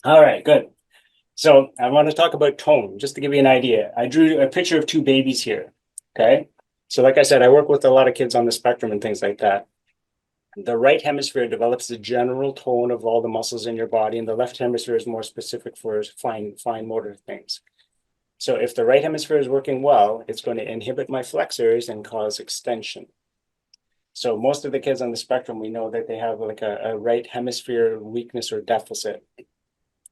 All right, good. So I want to talk about tone, just to give you an idea. I drew a picture of two babies here. Okay. So like I said, I work with a lot of kids on the spectrum and things like that. The right hemisphere develops the general tone of all the muscles in your body, and the left hemisphere is more specific for fine motor things. So if the right hemisphere is working well, it's going to inhibit my flexors and cause extension. So most of the kids on the spectrum, we know that they have like a right hemisphere weakness or deficit.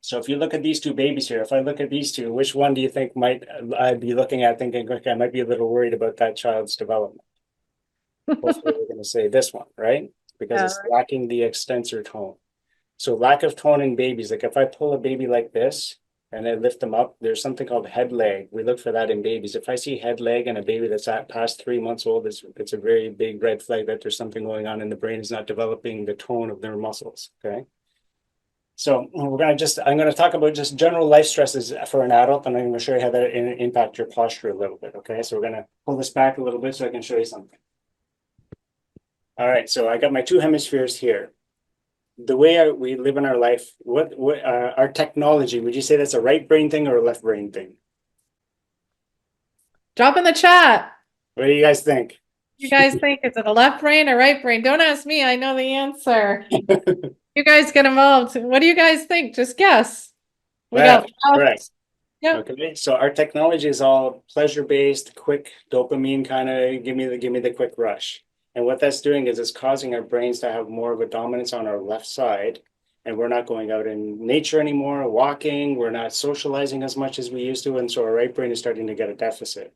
So if you look at these two babies here, if I look at these two, which one do you think might I be looking at thinking, okay, I might be a little worried about that child's development? Hopefully we're going to say this one, right? Because Yeah. it's lacking the extensor tone. So lack of tone in babies, like if I pull a baby like this and I lift them up, there's something called head lag. We look for that in babies. If I see head lag in a baby that's at past 3 months old, it's a very big red flag that there's something going on and the brain is not developing the tone of their muscles. Okay. So I'm going to talk about just general life stresses for an adult, and I'm going to show you how that impact your posture a little bit. Okay. So we're going to pull this back a little bit so I can show you something. All right. So I got my two hemispheres here. The way we live in our life, what our technology, would you say that's a right brain thing or a left brain thing? Drop in the chat. What do you guys think? You guys think is it a left brain or right brain? Don't ask me. I know the answer. You guys get involved. What do you guys think? Just guess. We got Left, correct. left. Yep. Okay, so our technology is all pleasure-based, quick dopamine kind of give me the quick rush. And what that's doing is it's causing our brains to have more of a dominance on our left side. And we're not going out in nature anymore, walking, we're not socializing as much as we used to. And so our right brain is starting to get a deficit.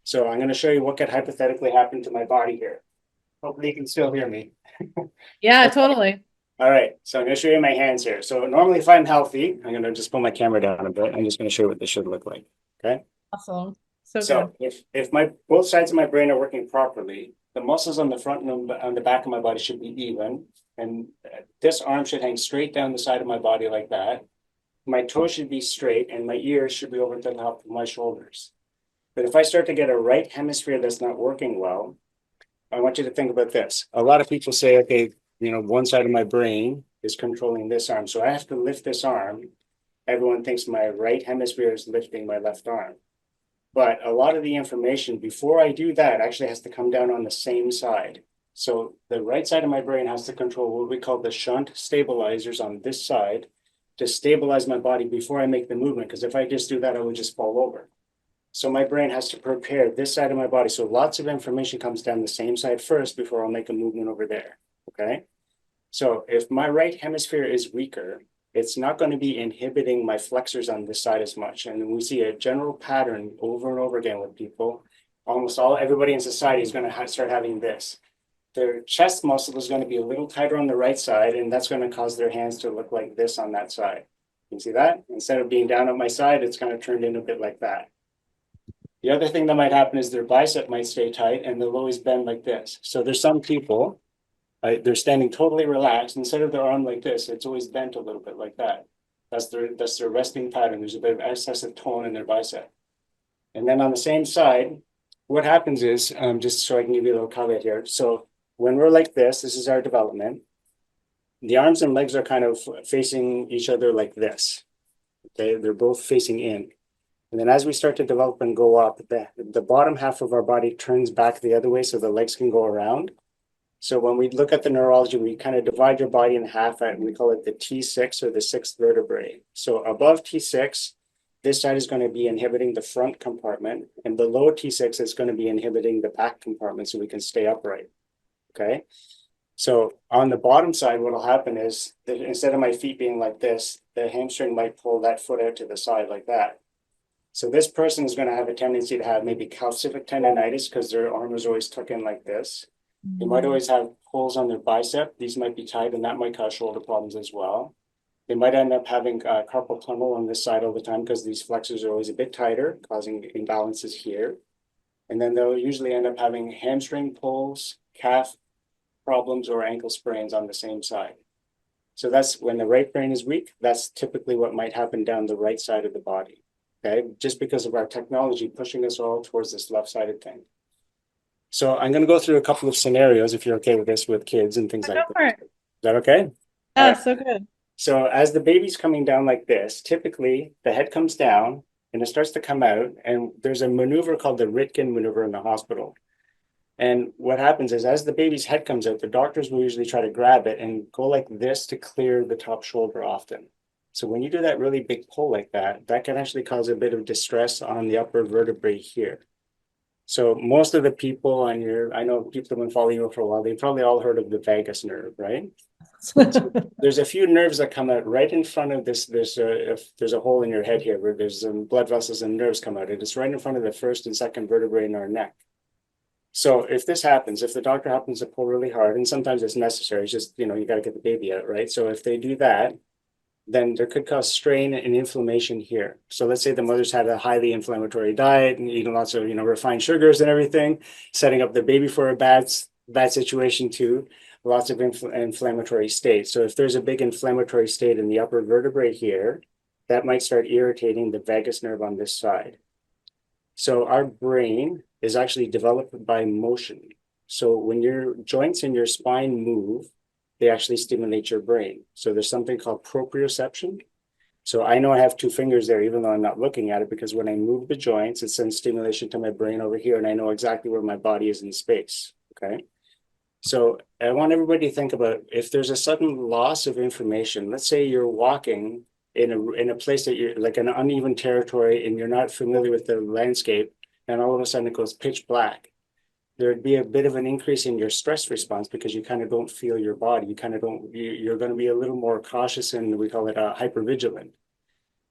So I'm going to show you what could hypothetically happen to my body here. Hopefully you can still hear me. Yeah, totally. All right, so I'm going to show you my hands here. So normally if I'm healthy, I'm going to just pull my camera down a bit. I'm just going to show you what this should look like. Okay. Awesome. So good. So if my both sides of my brain are working properly, the muscles on the front and on the back of my body should be even. And this arm should hang straight down the side of my body like that. My toes should be straight and my ears should be over the top of my shoulders. But if I start to get a right hemisphere that's not working well, I want you to think about this. A lot of people say, okay, one side of my brain is controlling this arm. So I have to lift this arm. Everyone thinks my right hemisphere is lifting my left arm. But a lot of the information before I do that actually has to come down on the same side. So the right side of my brain has to control what we call the shunt stabilizers on this side to stabilize my body before I make the movement. Because if I just do that, I would just fall over. So my brain has to prepare this side of my body. So lots of information comes down the same side first before I'll make a movement over there. Okay. So if my right hemisphere is weaker, it's not going to be inhibiting my flexors on this side as much. And we see a general pattern over and over again with people. Almost everybody in society is going to start having this. Their chest muscle is going to be a little tighter on the right side, and that's going to cause their hands to look like this on that side. You can see that? Instead of being down on my side, it's kind of turned in a bit like that. The other thing that might happen is their bicep might stay tight and they'll always bend like this. So there's some people, they're standing totally relaxed. Instead of their arm like this, it's always bent a little bit like that. That's their resting pattern. There's a bit of excessive tone in their bicep. And then on the same side, what happens is, just so I can give you a little caveat here. So when we're like this is our development. The arms and legs are kind of facing each other like this. Okay, they're both facing in. And then as we start to develop and go up, the bottom half of our body turns back the other way so the legs can go around. So when we look at the neurology, we kind of divide your body in half and we call it the T6 or the sixth vertebrae. So above T6, this side is going to be inhibiting the front compartment, and below T6 is going to be inhibiting the back compartment so we can stay upright. Okay. So on the bottom side, what will happen is that instead of my feet being like this, the hamstring might pull that foot out to the side like that. So this person is going to have a tendency to have maybe calcific tendonitis because their arm is always tucked in like this. They might Mhm. always have pulls on their bicep. These might be tight, and that might cause shoulder problems as well. They might end up having carpal tunnel on this side all the time because these flexors are always a bit tighter, causing imbalances here. And then they'll usually end up having hamstring pulls, calf problems, or ankle sprains on the same side. So that's when the right brain is weak. That's typically what might happen down the right side of the body. Okay, just because of our technology pushing us all towards this left-sided thing. So I'm going to go through a couple of scenarios if you're okay with this with kids and things Go like that. for it. Is that okay? All Yeah, right. so good. So as the baby's coming down like this, typically the head comes down and it starts to come out. And there's a maneuver called the Ritkin maneuver in the hospital. And what happens is as the baby's head comes out, the doctors will usually try to grab it and go like this to clear the top shoulder often. So when you do that really big pull like that, that can actually cause a bit of distress on the upper vertebrae here. So most of the people on your, I know people have been following you for a while, they've probably all heard of the vagus nerve, right? So there's a few nerves that come out right in front of this. If there's a hole in your head here where there's blood vessels and nerves come out, it's right in front of the first and second vertebrae in our neck. So if this happens, if the doctor happens to pull really hard, and sometimes it's necessary, it's just, you got to get the baby out, right? So if they do that, then there could cause strain and inflammation here. So let's say the mother's had a highly inflammatory diet and eating lots of, refined sugars and everything, setting up the baby for a bad situation too, lots of inflammatory state. So if there's a big inflammatory state in the upper vertebrae here, that might start irritating the vagus nerve on this side. So our brain is actually developed by motion. So when your joints in your spine move, they actually stimulate your brain. So there's something called proprioception. So I know I have two fingers there, even though I'm not looking at it, because when I move the joints, it sends stimulation to my brain over here, and I know exactly where my body is in space, okay? So I want everybody to think about if there's a sudden loss of information, let's say you're walking in a place that you're like an uneven territory and you're not familiar with the landscape, and all of a sudden it goes pitch black. There'd be a bit of an increase in your stress response because you kind of don't feel your body. You kind of don't, you're going to be a little more cautious, and we call it hypervigilant.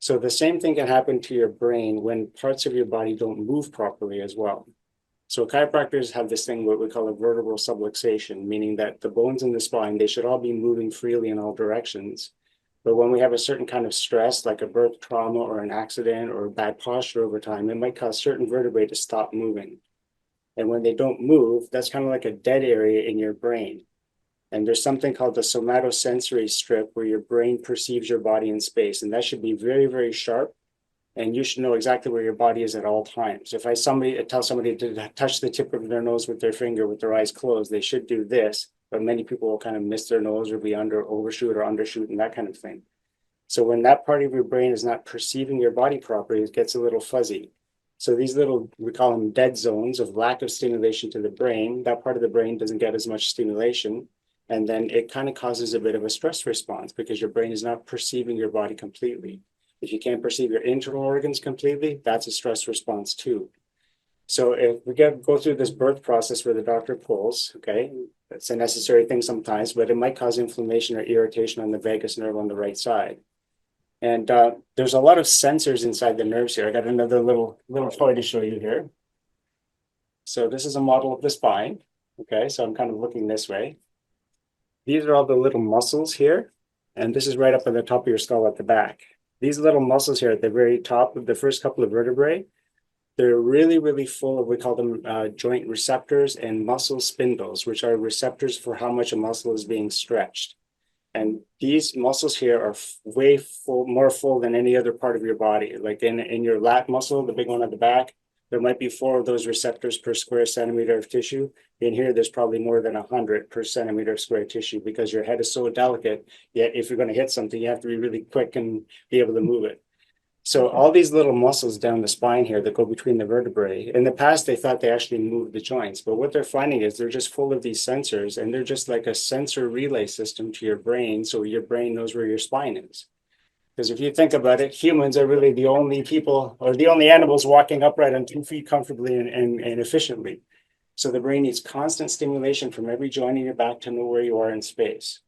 So the same thing can happen to your brain when parts of your body don't move properly as well. So chiropractors have this thing, what we call a vertebral subluxation, meaning that the bones in the spine, they should all be moving freely in all directions. But when we have a certain kind of stress, like a birth trauma or an accident or bad posture over time, it might cause certain vertebrae to stop moving. And when they don't move, that's kind of like a dead area in your brain. And there's something called the somatosensory strip where your brain perceives your body in space. And that should be very, very sharp. And you should know exactly where your body is at all times. If I tell somebody to touch the tip of their nose with their finger with their eyes closed, they should do this. But many people will kind of miss their nose or be overshoot or undershoot and that kind of thing. So when that part of your brain is not perceiving your body properly, it gets a little fuzzy. So these little, we call them dead zones of lack of stimulation to the brain. That part of the brain doesn't get as much stimulation. And then it kind of causes a bit of a stress response because your brain is not perceiving your body completely. If you can't perceive your internal organs completely, that's a stress response too. So if we go through this birth process where the doctor pulls, okay, that's a necessary thing sometimes, but it might cause inflammation or irritation on the vagus nerve on the right side. And there's a lot of sensors inside the nerves here. I got another little toy to show you here. So this is a model of the spine. Okay, so I'm kind of looking this way. These are all the little muscles here. And this is right up at the top of your skull at the back. These little muscles here at the very top of the first couple of vertebrae, they're really, really full of, we call them joint receptors and muscle spindles, which are receptors for how much a muscle is being stretched. And these muscles here are way more full than any other part of your body. Like in your lat muscle, the big one at the back, there might be 4 of those receptors per square centimeter of tissue. In here, there's probably more than 100 per centimeter of square tissue because your head is so delicate. Yet if you're going to hit something, you have to be really quick and be able to move it. So all these little muscles down the spine here that go between the vertebrae, in the past, they thought they actually moved the joints, but what they're finding is they're just full of these sensors, and they're just like a sensor relay system to your brain, so your brain knows where your spine is. Because if you think about it, humans are really the only people or the only animals walking upright on 2 feet comfortably and efficiently. So the brain needs constant stimulation from every joint in your back to know where you are in space.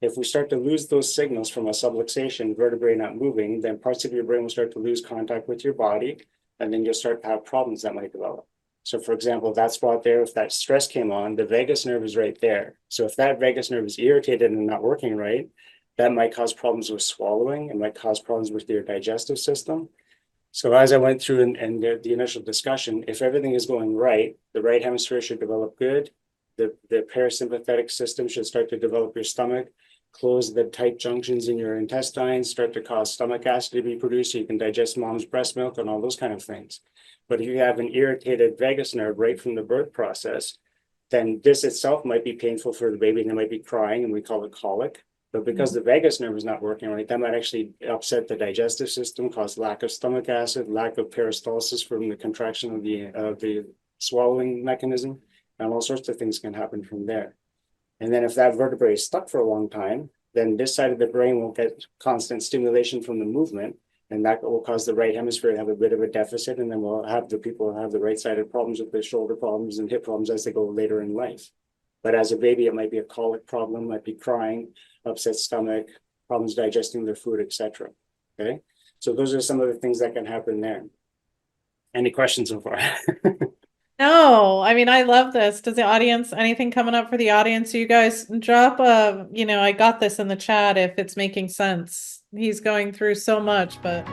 If we start to lose those signals from a subluxation, vertebrae not moving, then parts of your brain will start to lose contact with your body, and then you'll start to have problems that might develop. So for example, that spot there, if that stress came on, the vagus nerve is right there. So if that vagus nerve is irritated and not working right, that might cause problems with swallowing. It might cause problems with your digestive system. So as I went through in the initial discussion, if everything is going right, the right hemisphere should develop good. The parasympathetic system should start to develop your stomach, close the tight junctions in your intestines, start to cause stomach acid to be produced so you can digest mom's breast milk and all those kind of things. But if you have an irritated vagus nerve right from the birth process, then this itself might be painful for the baby and they might be crying, and we call it colic. But because the vagus nerve is not working right, that might actually upset the digestive system, cause lack of stomach acid, lack of peristalsis from the contraction of the swallowing mechanism, and all sorts of things can happen from there. And then if that vertebrae is stuck for a long time, then this side of the brain will get constant stimulation from the movement, and that will cause the right hemisphere to have a bit of a deficit, and then we'll have the people have the right-sided problems with the shoulder problems and hip problems as they go later in life. But as a baby, it might be a colic problem, might be crying, upset stomach, problems digesting their food, etc. Okay, so those are some of the things that can happen there. Any questions so far? No, I mean, I love this. Does the audience, anything coming up for the audience? You guys drop a, I got this in the chat if it's making sense. He's going through so much, but